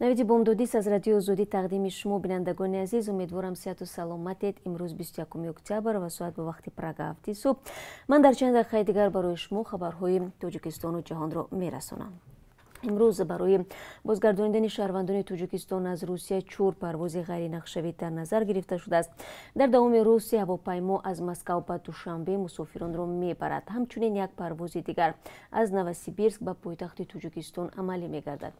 навиди бомдодии аз радиои Озодӣ тақдими шумо бинандагони азиз, умедворам сеҳату саломатед. имрӯз 21 октябр ва соат ба вақти прагафти субҳ ман дар чанд дақиқаи дигар барои шумо хабарҳои Тоҷикистону ҷаҳонро мерасонам. имрӯз барои бозгардонидани шаҳрвандони Тоҷикистон аз Русия 4 парвози ғайринақшавӣ дар назар гирифта шудааст. Дар давоми рӯзи ҳавопаймо аз Москав ба Душанбе мусофиронро мебарад. Ҳамчунин як парвози дигар аз Новосибирск ба пойтахти Тоҷикистон амалӣ мегардад.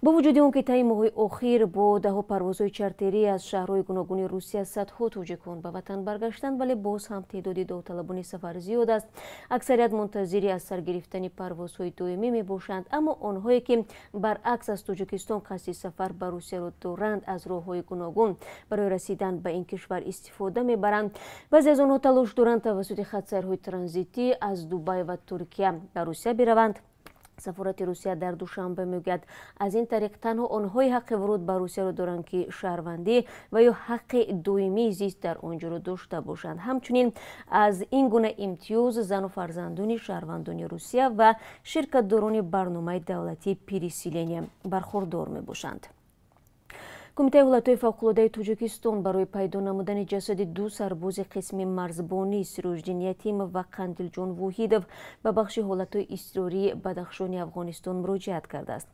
Бо вуҷуди он ки таи моҳи охир бо даҳо парвозҳои чартерӣ аз шаҳрҳои гуногуни Русия садҳо тоҷикон ба ватан баргаштанд, вале боз ҳам теъдоди довталабони сафар зиёд аст. Аксарият мунтазири аз сар гирифтани парвозҳои доимӣ мебошанд, аммо онҳое ки баръакс аз Тоҷикистон қасди сафар ба Русияро доранд, аз роҳҳои гуногун барои расидан ба ин кишвар истифода мебаранд. баъзе аз онҳо талош доранд тавассути хатсайрҳои транзитӣ аз Дубай ва Туркия ба Русия бираванд. Сафорати Русия дар Душанбе мегӯяд, аз ин тариқ танҳо онҳои ҳаққи вуруд ба Русияро доранд ки шаҳрвандӣ ва ё ҳаққи доимии зист дар он ҷоро дошта бошанд. Ҳамчунин аз ин гуна имтиёз зану фарзандони шаҳрвандони Русия ва ширкатдорони барномаи давлатии переселения бархурдор мебошанд. Кумитаи ҳолатҳои фавқулоддаи Тоҷикистон барои пайдо намудани ҷасади ду сарбози қисми марзбонӣ Сироҷдин Ятимов ва Қандилҷон Воҳидов ба бахши ҳолатҳои изтирории Бадахшони Афғонистон муроҷиат кардааст.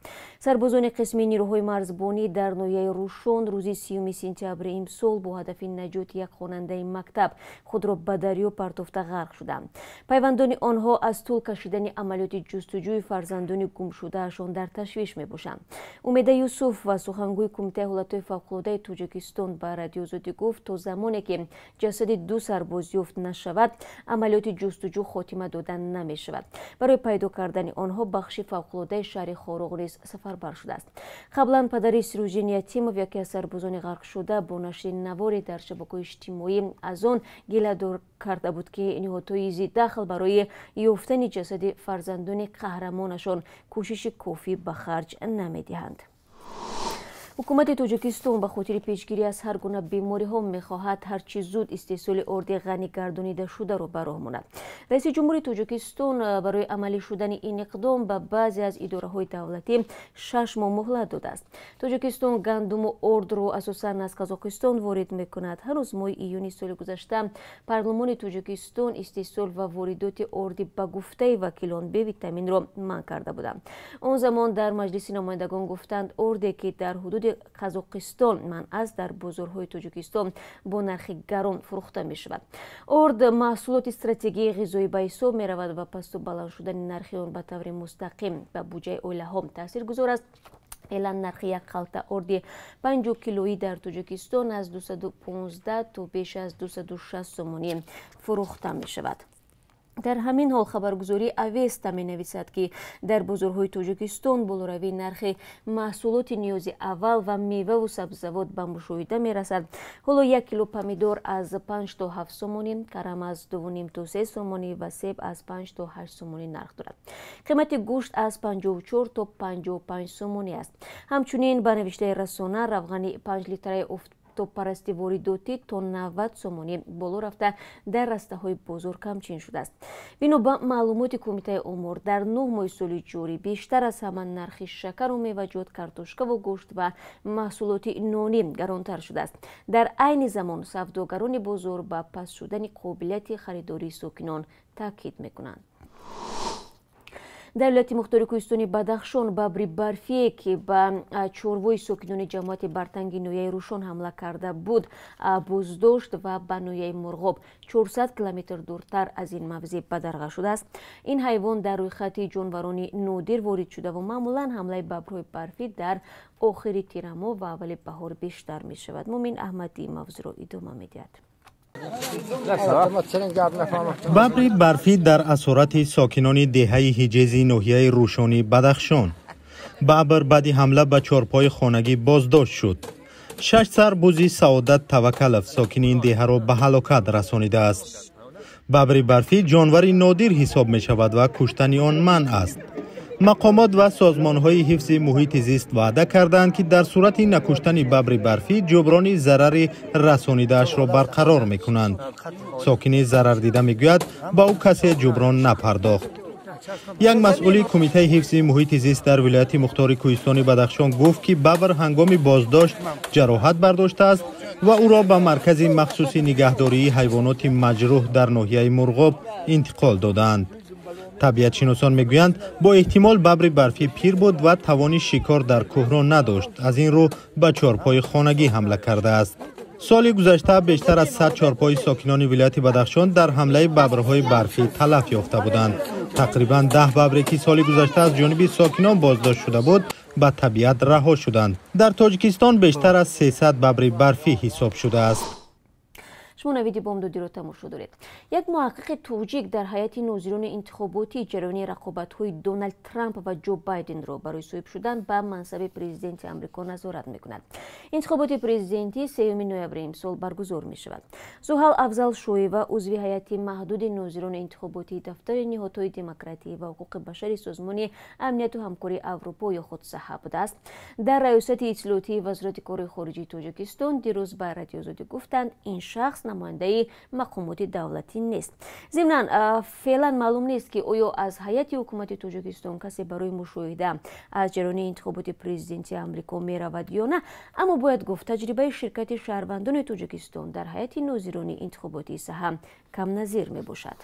Сарбозони қисми нирӯҳои марзбонӣ дар ноҳияи Рӯшон рӯзи 30 сентябри имсол бо ҳадафи наҷоти як хонандаи мактаб худро ба дарё партофта ғарқ шуданд. Пайвандони онҳо аз тӯл кашидани амалиёти ҷустуҷӯи фарзандони гумшудаашон дар ташвиш мебошанд. Умеда Юсуф ва сухангӯи Кумитаи ҳолатҳои фавқулоддаи Тоҷикистон ба радиои Озодӣ гуфт, то замоне ки ҷасади ду сарбоз ёфт нашавад, амалиёти ҷустуҷӯ хотима дода намешавад. Барои пайдо кардани онҳо бахши фавқулоддаи шаҳри Хоруғ низ сафарбар шудааст. қаблан падари Сироҷдин Ятимов, яке аз сарбозони ғарқшуда, бо нашри наворе дар шабакаҳои иҷтимоӣ аз он гиладор карда буд ки ниҳодҳои зиддахл барои ёфтани ҷасади фарзандони қаҳрамонашон кӯшиши кофӣ ба харҷ намедиҳанд. ҳукумати Тоҷикистон ба хотири пешгирӣ аз ҳар гуна бемориҳо мехоҳад ҳарчи зуд истеҳсоли орди ғанигардонидашударо ба роҳ монад. раиси ҷумҳури Тоҷикистон барои амалӣ шудани ин иқдом ба баъзе аз идораҳои давлатӣ 6 моҳ муҳлат додааст. Тоҷикистон гандуму ордро асосан аз Қазоқистон ворид мекунад. ҳанӯз моҳи июни соли гузашта парлумони Тоҷикистон истеҳсол ва воридоти орди ба гуфтаи вакилон бевитаминро манъ карда буданд. Он замон дар маҷлиси намояндагон гуфтанд, орде ки дар ҳудуди Қазоқистон манъ аст, дар бозорҳои Тоҷикистон бо нархи гарон фурӯхта мешавад. Орд маҳсулоти стратегии ғизоӣ ба ҳисоб меравад ва пасту баланд шудани нархи он ба таври мустақим ба буҷаи оилаҳо таъсиргузор аст. Феълан нархи як қалта орди 50 килоӣ дар Тоҷикистон аз 215 то беш аз 260 сомонӣ фурӯхта мешавад. дар ҳамин ҳол хабаргузории Авеста менависад ки дар бозорҳои Тоҷикистон болоравии нархи маҳсулоти ниёзи аввал ва меваву сабзавот ба мушоҳида мерасад. ҳоло 1 кило помидор аз 5 то 7 сомонӣ, карам аз 2,5 то 3 сомонӣ ва себ аз 5 то 8 сомонӣ нарх дорад. қимати гӯшт аз 54 то 55 сомонӣ аст. ҳамчунин ба навиштаи расона равғани 5 литраи парасти воридотӣ то 90 сомонӣ боло рафта дар растаҳои бозор камчин шудааст. бино ба маълумоти Кумитаи омор, дар 9 моҳи соли ҷорӣ бештар аз ҳама нархи шакару меваҷот, картошкаву гӯшт ва маҳсулоти нонӣ гаронтар шудааст. дар айни замон савдогарони бозор ба паст шудани қобилияти харидории сокинон таъкид мекунанд. дар вилояти мухтори кӯҳистони Бадахшон бабри барфие ки ба чорвои сокинони ҷамоати Бартанги ноҳияи Рӯшон ҳамла карда буд, буздошт ва ба ноҳияи Мурғоб 400 километр дуртар аз ин мавзеъ бадарға шудааст. ин ҳайвон дар рӯйхати ҷонварони нодир ворид шудаву маъмулан ҳамлаи бабрҳои барфӣ дар охири тирамоҳ ва аввали баҳор бештар мешавад. Муъмин Аҳмадӣ мавзӯъро идома медиҳад. бабри барфӣ дар асорати сокинони деҳаи ҳиҷези ноҳияи Рӯшони Бадахшон. бабр баъди ҳамла ба чорпои хонагӣ боздошт шуд. 6 сарбози Саодат Тавакалов сокини ин деҳаро ба ҳалокат расонидааст. бабри барфӣ ҷонвари нодир ҳисоб мешавад ва куштани он манъ аст. мақомот ва созмонҳои ҳифзи муҳити зист ваъда карданд ки дар сурати накуштани бабри барфӣ ҷуброни зарари расонидаашро барқарор мекунанд. сокини зарардида мегӯяд ба ӯ касе ҷуброн напардохт. یک مسئولی کمیته حفظ محیط زیست در ولایت مختار کوهستان بدخشان گفت که ببر هنگام بازداشت جراحت برداشته است و او را به مرکز مخصوص نگهداری حیوانات مجروح در ناحیه مرغاب انتقال دادند. طبیعت شناسان میگویند با احتمال ببر برفی پیر بود و توان شکار در کوه را نداشت، از این رو به چهارپای خانگی حمله کرده است. سال گذشته بیشتر از 100 چهارپای ساکنان ولایت بدخشان در حمله ببرهای برفی تلف یافته بودند. تقریبا 10 ببری که سال گذشته از جانب ساکنان بازداشت شده بود به طبیعت رها شدند. در تاجیکستان بیشتر از 300 ببر برفی حساب شده است. شما навиди бомдодиро тамошо доред. Як муҳаққиқи тоҷик дар ҳайати нозирони интихоботи ҷараёни рақобатҳои Дональд Трамп ва Ҷо Байденро барои соҳиб шудан ба мансаби президенти Амрико назорат мекунад. Интихоботи президентӣ 3 ноябри имсол баргузор мешавад. Зуҳал Афзалшоева, узви ҳайати маҳдуди нозирони интихоботии дафтари ниҳодҳои демократӣ ва ҳуқуқи башари созмони амнияту ҳамкории Аврупо ё худ саҳа будааст. Дар раёсати иттилоотии вазорати кори хориҷии Тоҷикистон дирӯз ба Радиои Озодӣ гуфтанд, ин шахс намояндаи мақомоти давлатӣ нест. Зимнан феълан маълум нест ки оё аз ҳайати ҳукумати Тоҷикистон касе барои мушоҳида аз ҷараёни интихоботи президентии Амрико меравад ё на, аммо бояд гуфт таҷрибаи ширкати шаҳрвандони Тоҷикистон дар ҳайати нозирони интихоботии саҳа камназир мебошад.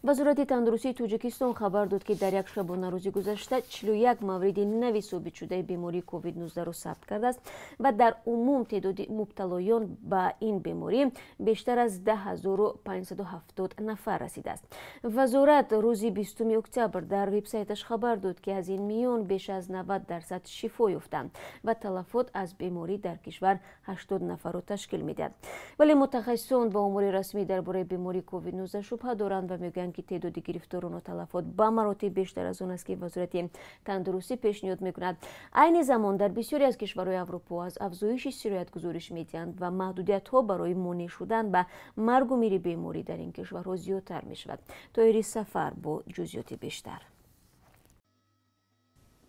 вазорати тандурустии Тоҷикистон хабар дод ки дар як шабонарӯзи гузашта 41 мавриди нави собитшудаи бемории COVID-19-ро сабт кардааст ва дар умум теъдоди мубталоён ба ин беморӣ бештар аз 10570 нафар расидааст. Вазорат рӯзи 20 октябр дар вебсайташ хабар дод ки аз ин миён беш аз 90% шифо ёфтанд ва талафот аз беморӣ дар кишвар 80 нафарро ташкил медиҳад. Вале мутахассисон ба омори расмӣ дар бораи бемории COVID-19 шубҳа доранд ва мегӯянд ки теъдоди гирифторону талафот ба маротиб бештар аз он аст ки вазорати тандурустӣ пешниҳод мекунад. айни замон дар бисёре аз кишварҳои Аврупо аз афзоиши сироят гузориш медиҳанд ва маҳдудиятҳо барои монеъ шудан ба маргу мири беморӣ дар ин кишварҳо зиёдтар мешавад. тоири сафар бо ҷузъиёти бештар.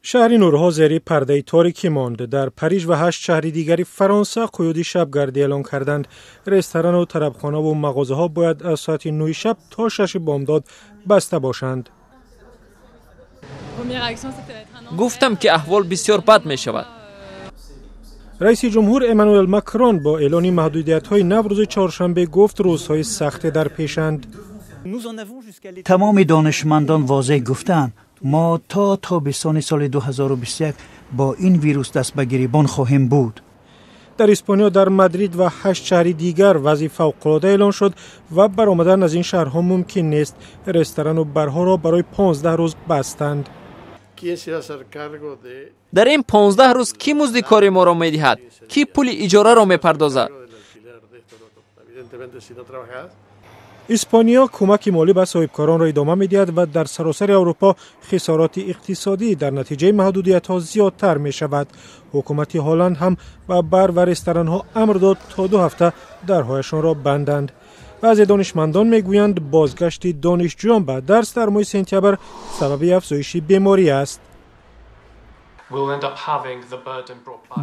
шаҳри нурҳо зери пардаи торикӣ монд. дар Париж ва 8 шаҳри дигари Фаронса қуёди шабгардӣ эълон карданд. ресторану тарабхонаву мағозаҳо бояд аз соати 9 шаб то 6 бомдод баста бошанд. гуфтам ки аҳвол бисёр бад мешавад. раиси ҷумҳур Эммануэл Макрон бо эълони маҳдудиятҳои нав рӯзи чоршанбе гуфт рӯзҳои сахте дар пешанд. тамоми донишмандон возеҳ гуфтанд мо то тобистони соли 2021 бо ин вирус даст ба гирибон хоҳем буд. дар Испаниё дар Мадрид ва 8 шаҳри дигар вазъи фавқулода эълон шуд ва баромадан аз ин шаҳрҳо мумкин нест. ресторану барҳоро барои 15 рӯз бастанд. дар ин 15 рӯз кӣ музди кори моро медиҳад? кӣ пули иҷораро мепардозад? испаниё кӯмаки молӣ ба соҳибкоронро идома медиҳад ва дар саросари Аврупо хисороти иқтисодӣ дар натиҷаи маҳдудиятҳо зиёдтар мешавад. ҳукумати ҳолланд ҳам ба бар ва ресторанҳо амр дод то 2 ҳафта дарҳояшонро банданд. баъзе донишмандон мегӯянд бозгашти донишҷӯён ба дарс дар моҳи сентябр сабаби афзоиши беморӣ аст.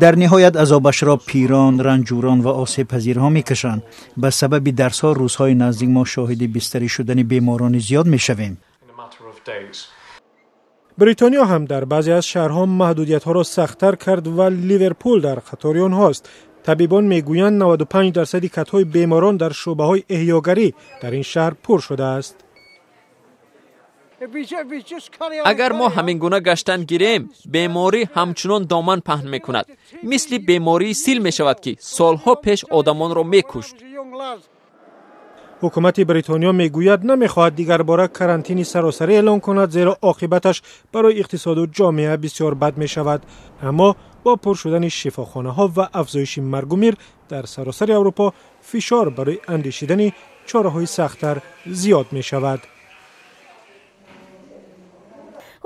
дар ниҳоят азобашро пирон, ранҷурон ва осебпазирҳо мекашанд. ба сабаби дарсҳо рӯзҳои наздик мо шоҳиди бистарӣ шудани беморони зиёд мешавем. бритониё ҳам дар баъзе аз шаҳрҳо маҳдудиятҳоро сахттар кард ва Ливерпул дар қатори онҳост. табибон мегӯянд 95% катҳои беморон дар шуъбаҳои эҳёгарӣ дар ин шаҳр пур шудааст. агар мо ҳамин гуна гаштан гирем, беморӣ ҳамчунон доман паҳн мекунад. мисли бемории сил мешавад ки солҳо пеш одамонро мекушт. ҳукумати бритониё мегӯяд намехоҳад дигарбора карантини саросарӣ эълон кунад, зеро оқибаташ барои иқтисоду ҷомеа бисёр бад мешавад. аммо бо пур шудани шифохонаҳо ва афзоиши маргумир дар саросари Аврупо фишор барои андешидани чораҳои сахттар зиёд мешавад.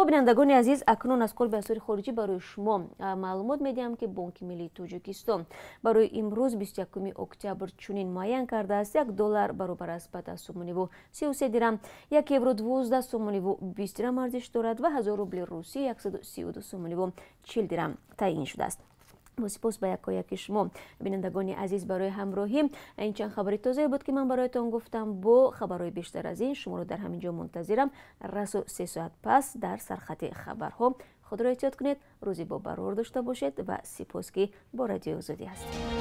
бинандагони азиз, акнун аз қолби асори хориҷӣ барои шумо маълумот медиҳам ки Бонки Миллии Тоҷикистон барои имрӯз 21 октябр чунин муайян кардааст: $1 баробар аст ба 10 сомониву 33 дирам, 1 евро 12 сомониву 20 дирам арзиш дорад ва 1000 рубли русӣ 132 сомониву 40 дирам таъин шудааст. با سپاس به یکایک شما بینندگان عزیز برای همراهی. این چند خبری تازه بود که من برایتان گفتم. با خبرهای بیشتر از این شما رو در همینجا منتظرم. رسو 3 ساعت پس در سرخط خبرها. خود را احتیاط کنید. روزی با برور داشته باشید و سپاس که با رادیو آزادی هستید.